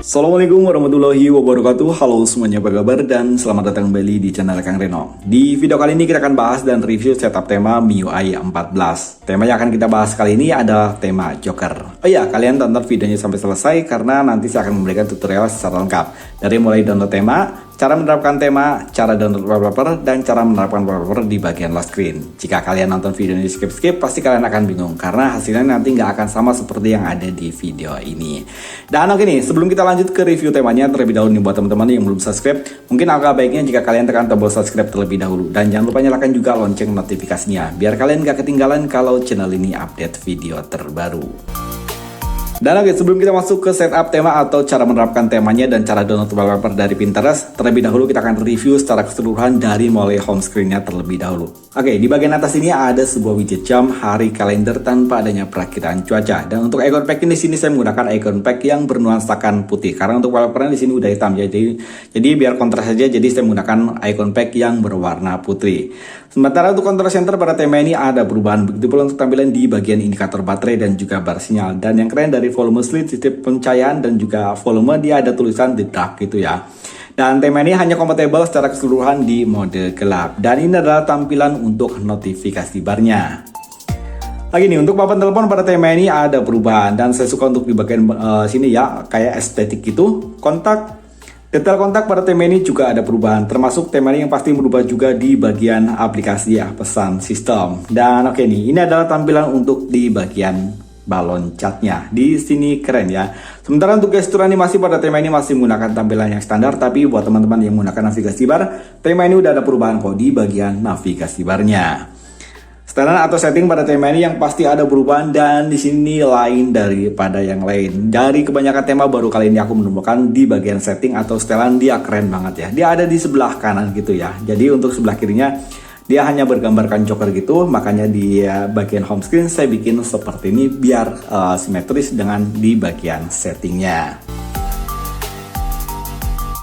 Assalamualaikum warahmatullahi wabarakatuh. Halo semuanya, apa kabar dan selamat datang kembali di channel Kang Reno. Di video kali ini kita akan bahas dan review setup tema MIUI 14. Tema yang akan kita bahas kali ini adalah tema Joker. Oh ya, kalian tonton videonya sampai selesai karena nanti saya akan memberikan tutorial secara lengkap. Dari mulai download tema, cara menerapkan tema, cara download wallpaper, dan cara menerapkan wallpaper di bagian lock screen. Jika kalian nonton video ini skip-skip, pasti kalian akan bingung karena hasilnya nanti nggak akan sama seperti yang ada di video ini. Dan oke nih, sebelum kita lanjut ke review temanya, terlebih dahulu nih buat teman-teman yang belum subscribe, mungkin agak baiknya jika kalian tekan tombol subscribe terlebih dahulu. Dan jangan lupa nyalakan juga lonceng notifikasinya, biar kalian nggak ketinggalan kalau channel ini update video terbaru. Dan oke, sebelum kita masuk ke setup tema atau cara menerapkan temanya dan cara download wallpaper dari Pinterest, terlebih dahulu kita akan review secara keseluruhan dari mulai home screen-nya terlebih dahulu. Oke, di bagian atas ini ada sebuah widget jam, hari, kalender tanpa adanya perakiraan cuaca. Dan untuk icon pack di sini saya menggunakan icon pack yang bernuansakan putih karena untuk wallpaper di sini udah hitam ya. Jadi biar kontras saja, jadi saya menggunakan icon pack yang berwarna putih. Sementara untuk control center pada tema ini ada perubahan, begitu pula untuk tampilan di bagian indikator baterai dan juga bar sinyal. Dan yang keren dari volume slide, sistem pencahayaan dan juga volume, dia ada tulisan the dark gitu ya. Dan tema ini hanya kompatibel secara keseluruhan di mode gelap. Dan ini adalah tampilan untuk notifikasi barnya. Lagi nih, untuk papan telepon pada tema ini ada perubahan. Dan saya suka untuk di bagian sini ya, kayak estetik gitu. Kontak, detail kontak pada tema ini juga ada perubahan. Termasuk tema ini yang pasti berubah juga di bagian aplikasi ya, pesan sistem. Dan oke nih, ini adalah tampilan untuk di bagian balon catnya. Di sini keren ya. Sementara untuk gestur animasi pada tema ini masih menggunakan tampilan yang standar, tapi buat teman-teman yang menggunakan navigasi bar, tema ini udah ada perubahan kok di bagian navigasi barnya. Setelan atau setting pada tema ini yang pasti ada perubahan, dan di sini lain daripada yang lain. Dari kebanyakan tema baru kali ini aku menemukan di bagian setting atau setelan dia keren banget ya. Dia ada di sebelah kanan gitu ya. Jadi untuk sebelah kirinya dia hanya bergambarkan Joker gitu, makanya di bagian home screen saya bikin seperti ini biar simetris dengan di bagian settingnya.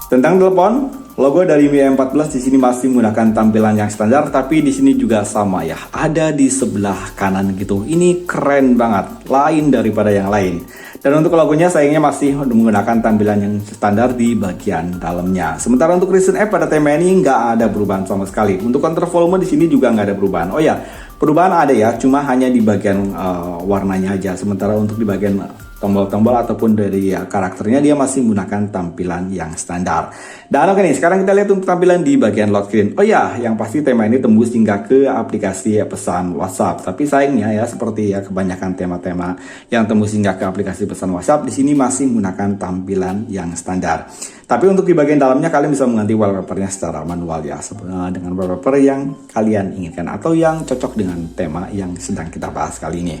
Tentang telepon, logo dari MIUI 14 di sini masih menggunakan tampilan yang standar, tapi di sini juga sama ya, ada di sebelah kanan gitu. Ini keren banget, lain daripada yang lain. Dan untuk logonya sayangnya masih menggunakan tampilan yang standar di bagian dalamnya. Sementara untuk recent app pada tema ini nggak ada perubahan sama sekali. Untuk kontrol volume di sini juga nggak ada perubahan. Oh ya, perubahan ada ya, cuma hanya di bagian warnanya aja. Sementara untuk di bagian tombol-tombol ataupun dari karakternya dia masih menggunakan tampilan yang standar. Dan oke nih, sekarang kita lihat untuk tampilan di bagian lock screen. Oh ya, yang pasti tema ini tembus hingga ke aplikasi pesan WhatsApp. Tapi sayangnya ya, seperti ya kebanyakan tema-tema yang tembus hingga ke aplikasi pesan WhatsApp, di sini masih menggunakan tampilan yang standar. Tapi untuk di bagian dalamnya kalian bisa mengganti wallpapernya secara manual ya, dengan wallpaper yang kalian inginkan atau yang cocok dengan tema yang sedang kita bahas kali ini.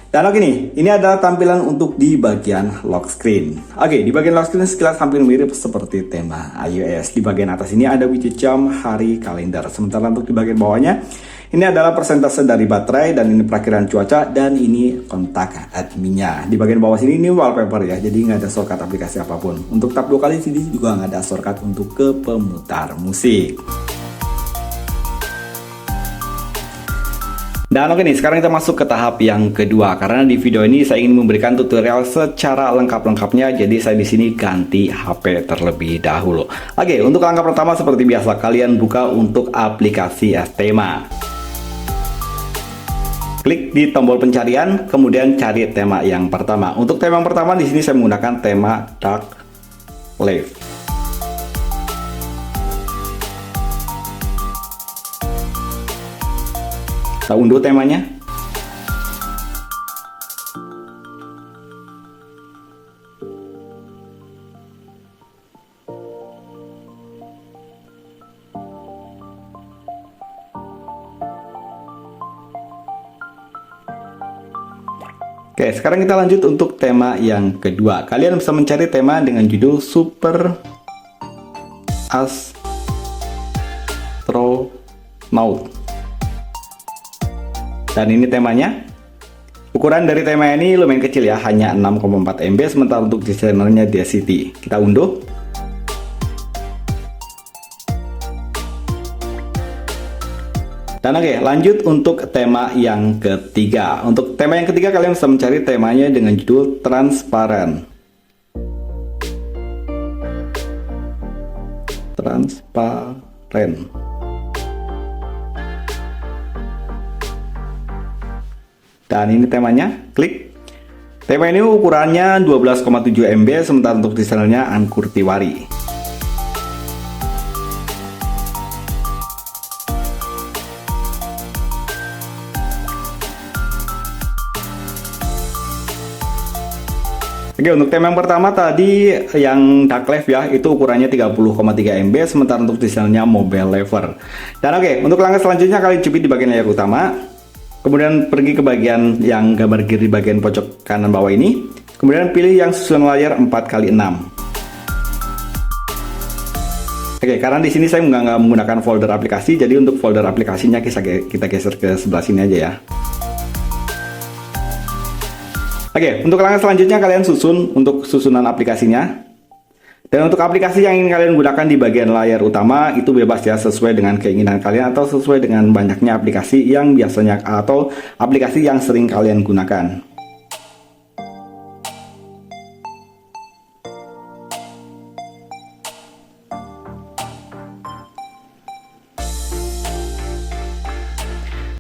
Dan oke nih, ini adalah tampilan untuk di bagian lock screen. Oke, di bagian lock screen sekilas hampir mirip seperti tema iOS. Di bagian atas ini ada widget jam, hari, kalender. Sementara untuk di bagian bawahnya, ini adalah persentase dari baterai, dan ini perakiraan cuaca, dan ini kontak adminnya. Di bagian bawah sini ini wallpaper ya, jadi nggak ada shortcut aplikasi apapun. Untuk tab 2 kali sini juga nggak ada shortcut untuk ke pemutar musik. Dan oke nih, sekarang kita masuk ke tahap yang kedua, karena di video ini saya ingin memberikan tutorial secara lengkap-lengkapnya, jadi saya di sini ganti HP terlebih dahulu. Oke, untuk langkah pertama seperti biasa, kalian buka untuk aplikasi Tema. Klik di tombol pencarian, kemudian cari tema yang pertama. Untuk tema yang pertama di sini saya menggunakan tema Dark Live. Kita unduh temanya. Oke, sekarang kita lanjut untuk tema yang kedua. Kalian bisa mencari tema dengan judul Super Astronaut. Dan ini temanya. Ukuran dari tema ini lumayan kecil ya, hanya 6,4 MB, sementara untuk desainernya City. Kita unduh. Dan oke, lanjut untuk tema yang ketiga. Untuk tema yang ketiga kalian bisa mencari temanya dengan judul transparan. transparan. Dan ini temanya, klik. Tema ini ukurannya 12,7 MB, sementara untuk desainernya Angkur Tiwari. Oke, untuk tema yang pertama tadi yang dark left ya, itu ukurannya 30,3 MB, sementara untuk desainernya Mobile Lever. Dan oke, untuk langkah selanjutnya kalian cubit di bagian layar utama, kemudian pergi ke bagian yang gambar gear di bagian pojok kanan bawah ini, kemudian pilih yang susunan layar 4x6. Oke, karena di sini saya nggak menggunakan folder aplikasi, jadi untuk folder aplikasinya kita geser ke sebelah sini aja ya. Oke, untuk langkah selanjutnya kalian susun untuk susunan aplikasinya. Dan untuk aplikasi yang ingin kalian gunakan di bagian layar utama itu bebas ya, sesuai dengan keinginan kalian atau sesuai dengan banyaknya aplikasi yang biasanya atau aplikasi yang sering kalian gunakan.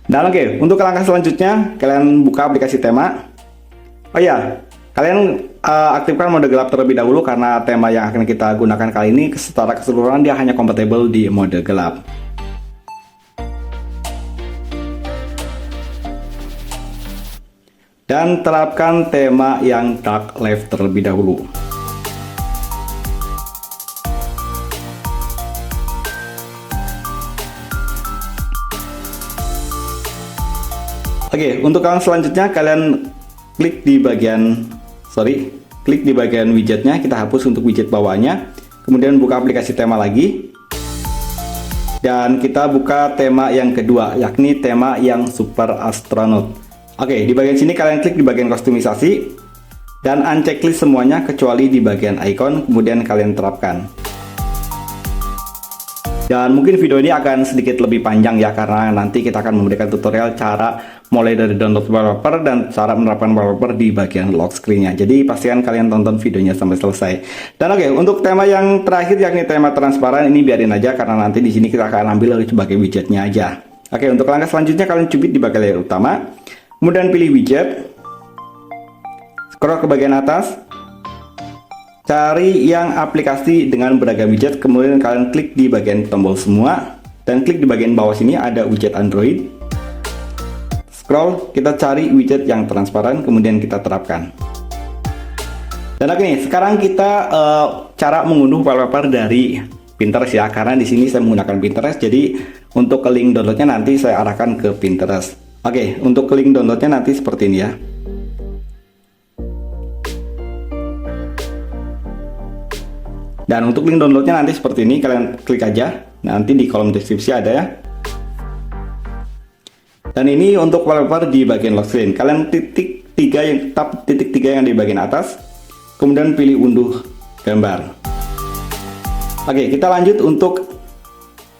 Dan oke, untuk langkah selanjutnya kalian buka aplikasi tema. Oh ya, kalian aktifkan mode gelap terlebih dahulu karena tema yang akan kita gunakan kali ini secara keseluruhan dia hanya kompatibel di mode gelap. Dan terapkan tema yang dark left terlebih dahulu. Oke, untuk yang selanjutnya kalian klik di bagian widgetnya, kita hapus untuk widget bawahnya, kemudian buka aplikasi tema lagi, dan kita buka tema yang kedua, yakni tema yang Super Astronaut. Oke, di bagian sini kalian klik di bagian kustomisasi, dan unchecklist semuanya kecuali di bagian icon, kemudian kalian terapkan. Dan mungkin video ini akan sedikit lebih panjang ya, karena nanti kita akan memberikan tutorial cara mulai dari download wallpaper dan cara menerapkan wallpaper di bagian lock screen-nya. Jadi pastikan kalian tonton videonya sampai selesai. Dan oke, untuk tema yang terakhir yakni tema transparan ini biarin aja karena nanti di sini kita akan ambil sebagai widgetnya aja. Oke, untuk langkah selanjutnya kalian cubit di bagian layar utama, kemudian pilih widget, scroll ke bagian atas, cari yang aplikasi dengan beragam widget, kemudian kalian klik di bagian tombol semua, dan klik di bagian bawah sini ada widget Android. Scroll, kita cari widget yang transparan, kemudian kita terapkan. Dan oke nih, sekarang kita cara mengunduh wallpaper dari Pinterest ya, karena di sini saya menggunakan Pinterest, jadi untuk ke link downloadnya nanti saya arahkan ke Pinterest. Oke, untuk ke link downloadnya nanti seperti ini ya. Dan untuk link downloadnya nanti seperti ini, kalian klik aja, nanti di kolom deskripsi ada ya. Dan ini untuk wallpaper di bagian lock screen. Kalian tap titik 3 yang di bagian atas, kemudian pilih unduh gambar. Oke, kita lanjut untuk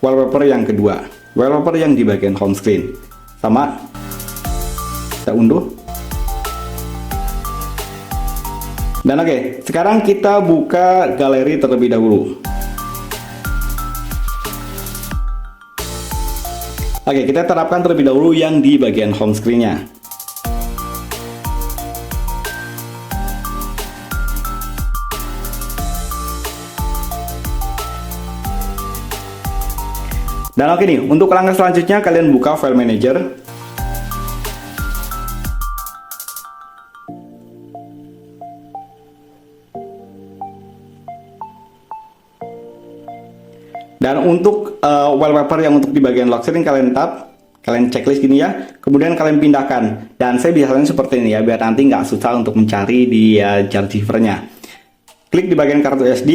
wallpaper yang kedua, wallpaper yang di bagian home screen. Sama, kita unduh. Dan oke, sekarang kita buka galeri terlebih dahulu. Oke, kita terapkan terlebih dahulu yang di bagian home screen-nya. Dan oke nih, untuk langkah selanjutnya kalian buka file manager. Dan untuk wallpaper yang untuk di bagian lock screen kalian tap, kalian checklist gini ya, kemudian kalian pindahkan. Dan saya biasanya seperti ini ya, biar nanti nggak susah untuk mencari di jar drivernya. Klik di bagian kartu SD,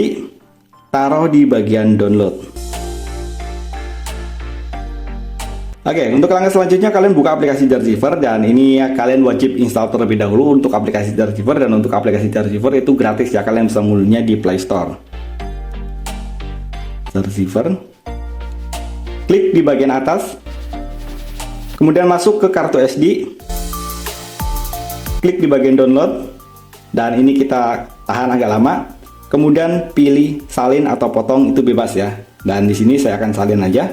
taruh di bagian download. Oke, untuk langkah selanjutnya kalian buka aplikasi jar driver, dan ini ya, kalian wajib install terlebih dahulu untuk aplikasi jar driver, dan untuk aplikasi jar driver itu gratis ya, kalian bisa mengunduhnya di Play Store. Receiver, klik di bagian atas, kemudian masuk ke kartu SD, klik di bagian download, dan ini kita tahan agak lama, kemudian pilih salin atau potong, itu bebas ya. Dan di sini saya akan salin aja.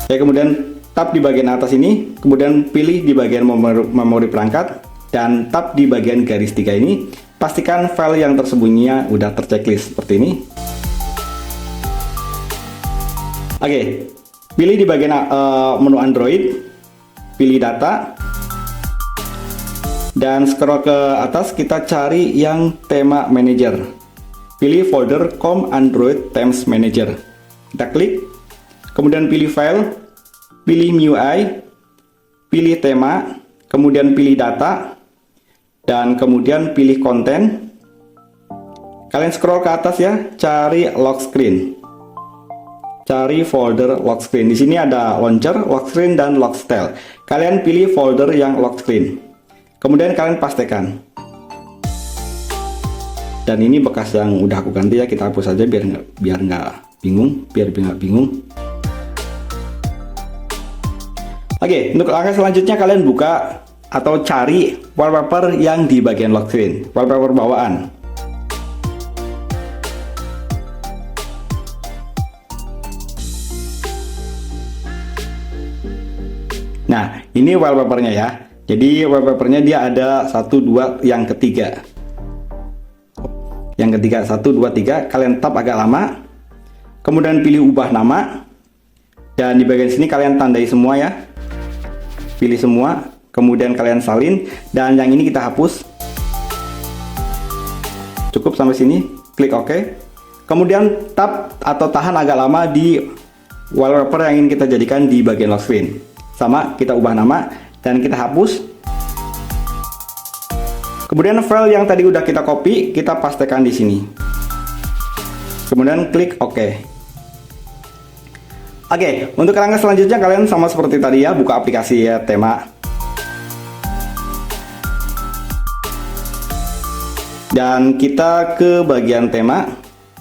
Saya kemudian tap di bagian atas ini, kemudian pilih di bagian memori perangkat, dan tap di bagian garis 3 ini. Pastikan file yang tersembunyinya udah terchecklist seperti ini. Oke, pilih di bagian menu Android, pilih data, dan scroll ke atas, kita cari yang tema manager. Pilih folder com Android Themes Manager. Kita klik, kemudian pilih file, pilih MIUI, pilih tema, kemudian pilih data, dan kemudian pilih konten. Kalian scroll ke atas ya, cari lock screen. Cari folder lock screen. Di sini ada launcher, lock screen, dan lock style. Kalian pilih folder yang lock screen. Kemudian kalian pastikan. Dan ini bekas yang udah aku ganti ya, kita hapus saja biar nggak bingung. Oke, untuk langkah selanjutnya kalian buka atau cari wallpaper yang di bagian lock screen, wallpaper bawaan. Nah, ini wallpapernya ya. Jadi wallpapernya dia ada 1, 2, yang ketiga. Yang ketiga 1, 2, 3. Kalian tap agak lama. Kemudian pilih ubah nama. Dan di bagian sini kalian tandai semua ya. Pilih semua. Kemudian kalian salin. Dan yang ini kita hapus. Cukup sampai sini. Klik OK. Kemudian tap atau tahan agak lama di wallpaper yang ingin kita jadikan di bagian lock screen. Sama, kita ubah nama dan kita hapus. Kemudian file yang tadi udah kita copy, kita pastekan di sini. Kemudian klik OK. Oke, untuk langkah selanjutnya kalian sama seperti tadi ya, buka aplikasi ya, tema. Dan kita ke bagian tema,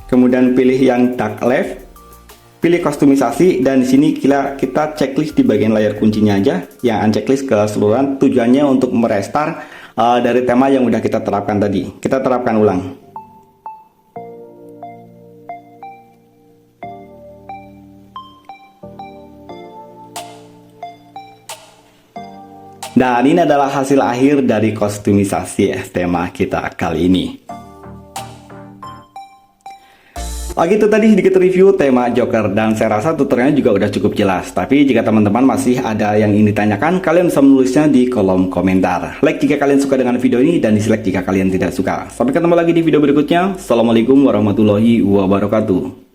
kemudian pilih yang dark left. Pilih kustomisasi, dan di sini kita checklist di bagian layar kuncinya aja, yang unchecklist keseluruhan. Tujuannya untuk merestart dari tema yang udah kita terapkan tadi. Kita terapkan ulang. Dan ini adalah hasil akhir dari kustomisasi tema kita kali ini. Oke, itu tadi sedikit review tema Joker, dan saya rasa tutorialnya juga udah cukup jelas. Tapi jika teman-teman masih ada yang ingin ditanyakan, kalian bisa menulisnya di kolom komentar. Like jika kalian suka dengan video ini, dan dislike jika kalian tidak suka. Sampai ketemu lagi di video berikutnya. Assalamualaikum warahmatullahi wabarakatuh.